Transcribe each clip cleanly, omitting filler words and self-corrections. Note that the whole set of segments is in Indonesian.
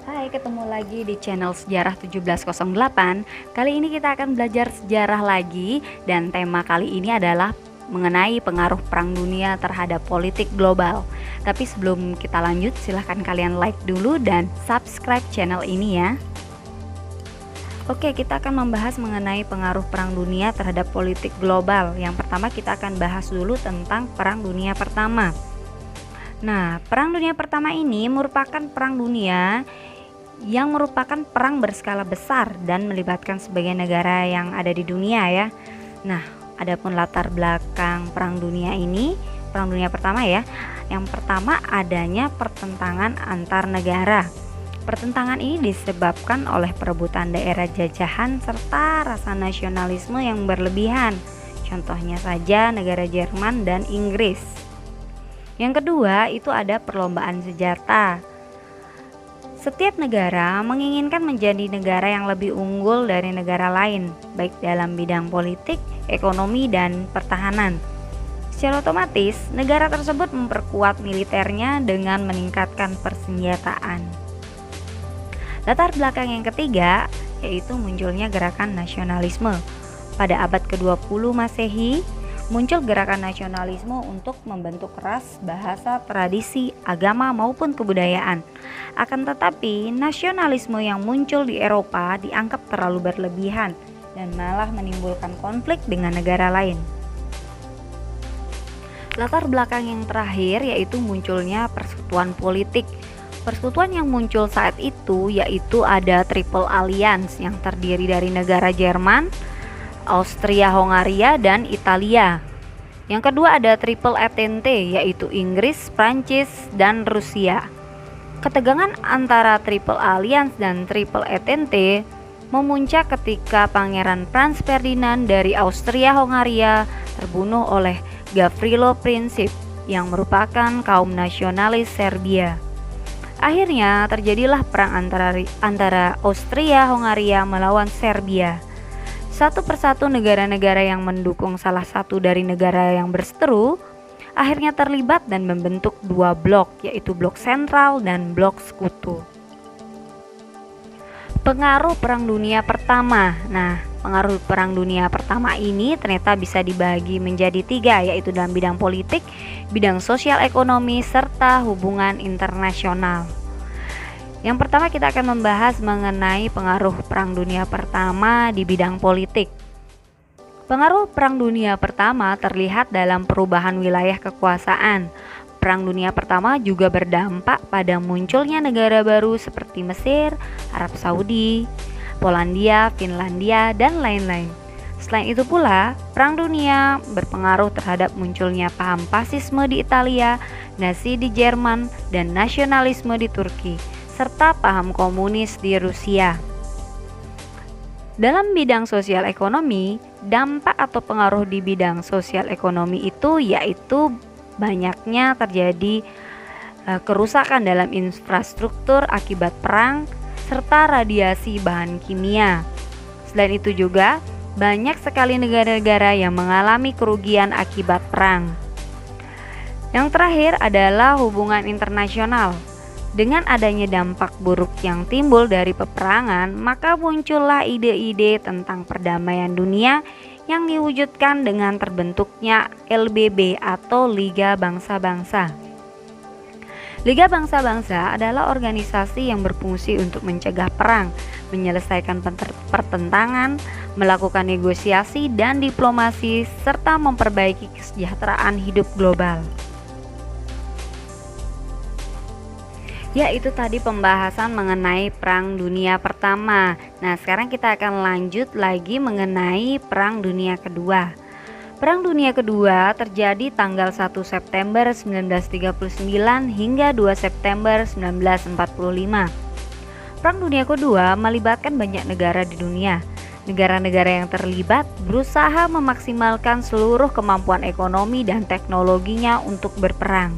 Hai, ketemu lagi di channel Sejarah 1708. Kali ini kita akan belajar sejarah lagi, dan tema kali ini adalah mengenai pengaruh Perang Dunia terhadap politik global. Tapi sebelum kita lanjut, silahkan kalian like dulu dan subscribe channel ini ya. Oke, kita akan membahas mengenai pengaruh Perang Dunia terhadap politik global. Yang pertama kita akan bahas dulu tentang Perang Dunia Pertama. Nah, Perang Dunia Pertama ini merupakan perang dunia yang merupakan perang berskala besar dan melibatkan sebagian negara yang ada di dunia ya. Nah, adapun latar belakang Perang Dunia ini, Perang Dunia Pertama ya. Yang pertama adanya pertentangan antar negara. Pertentangan ini disebabkan oleh perebutan daerah jajahan serta rasa nasionalisme yang berlebihan. Contohnya saja negara Jerman dan Inggris. Yang kedua itu ada perlombaan senjata. Setiap negara menginginkan menjadi negara yang lebih unggul dari negara lain, baik dalam bidang politik, ekonomi, dan pertahanan. Secara otomatis, negara tersebut memperkuat militernya dengan meningkatkan persenjataan. Latar belakang yang ketiga yaitu munculnya gerakan nasionalisme. Pada abad ke-20 Masehi, muncul gerakan nasionalisme untuk membentuk ras, bahasa, tradisi, agama maupun kebudayaan. Akan tetapi, nasionalisme yang muncul di Eropa dianggap terlalu berlebihan dan malah menimbulkan konflik dengan negara lain. Latar belakang yang terakhir yaitu munculnya persekutuan politik. Persekutuan yang muncul saat itu yaitu ada Triple Alliance yang terdiri dari negara Jerman, Austria-Hongaria, dan Italia. Yang kedua ada Triple Entente yaitu Inggris, Prancis, dan Rusia. Ketegangan antara Triple Alliance dan Triple Entente memuncak ketika Pangeran Franz Ferdinand dari Austria-Hongaria terbunuh oleh Gavrilo Princip yang merupakan kaum nasionalis Serbia. Akhirnya terjadilah perang antara Austria-Hongaria melawan Serbia. Satu persatu negara-negara yang mendukung salah satu dari negara yang berseteru akhirnya terlibat dan membentuk dua blok, yaitu blok sentral dan blok sekutu. Pengaruh Perang Dunia Pertama. Nah, pengaruh Perang Dunia Pertama ini ternyata bisa dibagi menjadi tiga, yaitu dalam bidang politik, bidang sosial ekonomi, serta hubungan internasional. Yang pertama kita akan membahas mengenai pengaruh Perang Dunia Pertama di bidang politik. Pengaruh Perang Dunia Pertama terlihat dalam perubahan wilayah kekuasaan. Perang Dunia Pertama juga berdampak pada munculnya negara baru seperti Mesir, Arab Saudi, Polandia, Finlandia, dan lain-lain. Selain itu pula, Perang Dunia berpengaruh terhadap munculnya paham fasisme di Italia, Nazi di Jerman, dan nasionalisme di Turki, serta paham komunis di Rusia. Dalam bidang sosial ekonomi, dampak atau pengaruh di bidang sosial ekonomi itu yaitu banyaknya terjadi kerusakan dalam infrastruktur akibat perang serta radiasi bahan kimia. Selain itu juga banyak sekali negara-negara yang mengalami kerugian akibat perang. Yang terakhir adalah hubungan internasional. Dengan adanya dampak buruk yang timbul dari peperangan, maka muncullah ide-ide tentang perdamaian dunia yang diwujudkan dengan terbentuknya LBB atau Liga Bangsa-Bangsa. Liga Bangsa-Bangsa adalah organisasi yang berfungsi untuk mencegah perang, menyelesaikan pertentangan, melakukan negosiasi dan diplomasi, serta memperbaiki kesejahteraan hidup global. Ya, itu tadi pembahasan mengenai Perang Dunia Pertama. Nah, sekarang kita akan lanjut lagi mengenai Perang Dunia Kedua. Perang Dunia Kedua terjadi tanggal 1 September 1939 hingga 2 September 1945. Perang Dunia Kedua melibatkan banyak negara di dunia. Negara-negara yang terlibat berusaha memaksimalkan seluruh kemampuan ekonomi dan teknologinya untuk berperang.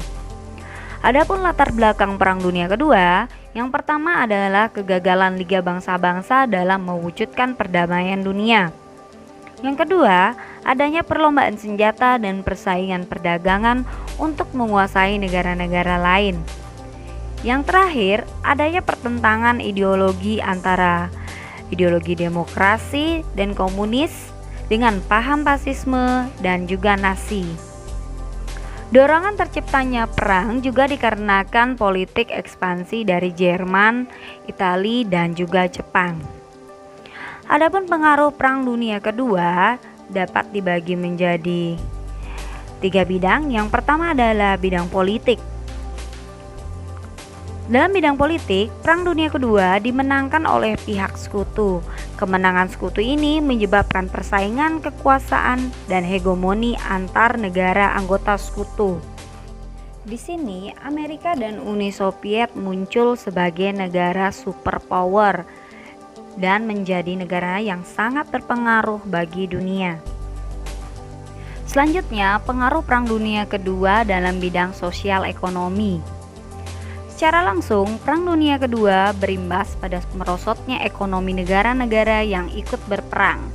Adapun latar belakang Perang Dunia Kedua, yang pertama adalah kegagalan Liga Bangsa-Bangsa dalam mewujudkan perdamaian dunia. Yang kedua, adanya perlombaan senjata dan persaingan perdagangan untuk menguasai negara-negara lain. Yang terakhir, adanya pertentangan ideologi antara ideologi demokrasi dan komunis dengan paham fasisme dan juga Nazi. Dorongan terciptanya perang juga dikarenakan politik ekspansi dari Jerman, Italia, dan juga Jepang. Adapun pengaruh Perang Dunia Kedua dapat dibagi menjadi 3 bidang. Yang pertama adalah bidang politik. Dalam bidang politik, Perang Dunia Kedua dimenangkan oleh pihak sekutu. Kemenangan sekutu ini menyebabkan persaingan kekuasaan dan hegemoni antar negara anggota sekutu. Di sini, Amerika dan Uni Soviet muncul sebagai negara superpower dan menjadi negara yang sangat berpengaruh bagi dunia. Selanjutnya, pengaruh Perang Dunia Kedua dalam bidang sosial ekonomi. Secara langsung, Perang Dunia Kedua berimbas pada merosotnya ekonomi negara-negara yang ikut berperang.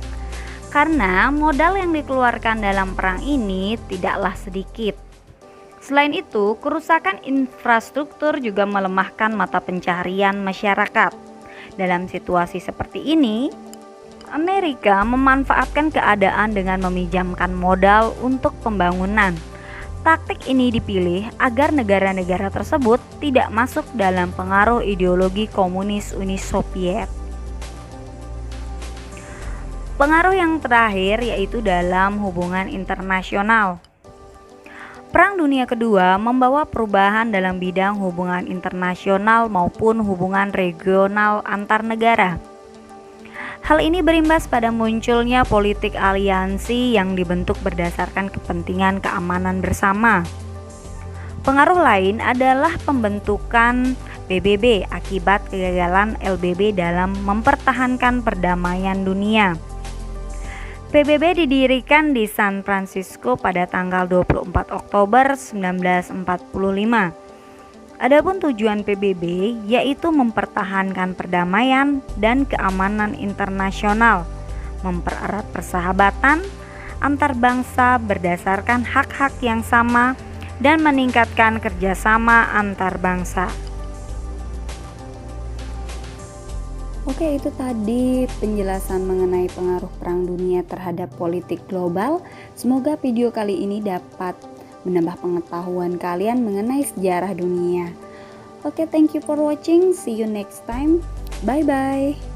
Karena modal yang dikeluarkan dalam perang ini tidaklah sedikit. Selain itu, kerusakan infrastruktur juga melemahkan mata pencaharian masyarakat. Dalam situasi seperti ini, Amerika memanfaatkan keadaan dengan meminjamkan modal untuk pembangunan. Taktik ini dipilih agar negara-negara tersebut tidak masuk dalam pengaruh ideologi komunis Uni Soviet. Pengaruh yang terakhir yaitu dalam hubungan internasional. Perang Dunia Kedua membawa perubahan dalam bidang hubungan internasional maupun hubungan regional antar negara. Hal ini berimbas pada munculnya politik aliansi yang dibentuk berdasarkan kepentingan keamanan bersama. Pengaruh lain adalah pembentukan PBB akibat kegagalan LBB dalam mempertahankan perdamaian dunia. PBB didirikan di San Francisco pada tanggal 24 Oktober 1945. Adapun tujuan PBB yaitu mempertahankan perdamaian dan keamanan internasional, mempererat persahabatan antar bangsa berdasarkan hak-hak yang sama, dan meningkatkan kerjasama antar bangsa. Oke, itu tadi penjelasan mengenai pengaruh Perang Dunia terhadap politik global. Semoga video kali ini dapat menambah pengetahuan kalian mengenai sejarah dunia. Oke, thank you for watching. See you next time. Bye bye.